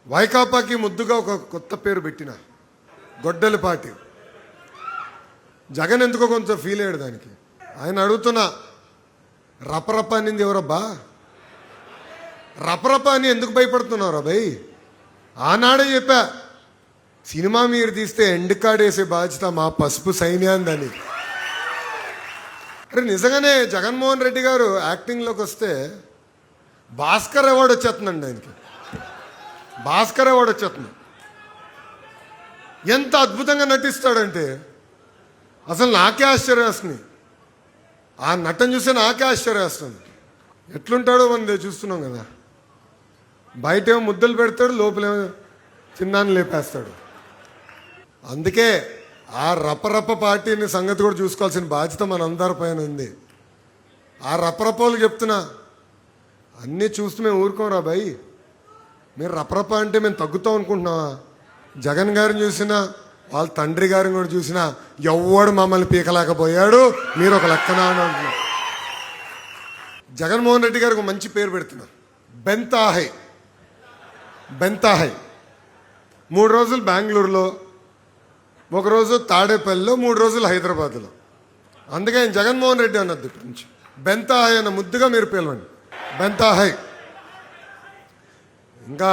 వైకాపాకి ముద్దుగా ఒక కొత్త పేరు పెట్టిన గొడ్డలిపాటి. జగన్ ఎందుకో కొంచెం ఫీల్ అయ్యాడు దానికి. ఆయన అడుగుతున్నా, రపరప అనింది ఎవరబ్బా? రపరప అని ఎందుకు భయపడుతున్నారా భయ్? ఆనాడే చెప్పా, సినిమా మీరు తీస్తే ఎండ్ కార్డ్ వేసే బాధ్యత మా పసుపు సైన్యాందని. అరే నిజంగానే జగన్మోహన్ రెడ్డి గారు యాక్టింగ్లోకి వస్తే భాస్కర్ అవార్డు వచ్చేస్తుందండి ఆయనకి. భాస్కర్ అవార్డు వచ్చేస్తుంది. ఎంత అద్భుతంగా నటిస్తాడంటే అసలు నాకే ఆశ్చర్యం వేస్తుంది. ఆ నటన చూస్తే నాకే ఆశ్చర్యం వేస్తుంది. ఎట్లుంటాడో మనం చూస్తున్నాం కదా. బయటేమో ముద్దలు పెడతాడు, లోపలేమో చిన్నాన్ని లేపేస్తాడు. అందుకే ఆ రపరప పార్టీని సంగతి కూడా చూసుకోవాల్సిన బాధ్యత మన అందరి పైన ఉంది. ఆ రపరపోలు చెప్తున్నా, అన్నీ చూస్తూ మేము ఊరుకోరా భయ్. మీరు రపరప అంటే మేము తగ్గుతాం అనుకుంటున్నావా? జగన్ గారిని చూసినా, వాళ్ళ తండ్రి గారిని కూడా చూసినా ఎవ్వడు మమ్మల్ని పీకలేకపోయాడు, మీరు ఒక లెక్కన అని అంటున్నారు. జగన్మోహన్ రెడ్డి గారికి ఒక మంచి పేరు పెడుతున్నారు, బెంతాహై. బెంతాహై 3 రోజులు బెంగళూరులో, 1 రోజు తాడేపల్లిలో, 3 రోజులు హైదరాబాద్లో. అందుకే ఆయన జగన్మోహన్ రెడ్డి అన్నది ఇప్పటి నుంచి బెంతాహై అన్న ముద్దుగా మీరు పిలవండి, బెంతాహై. ఇంకా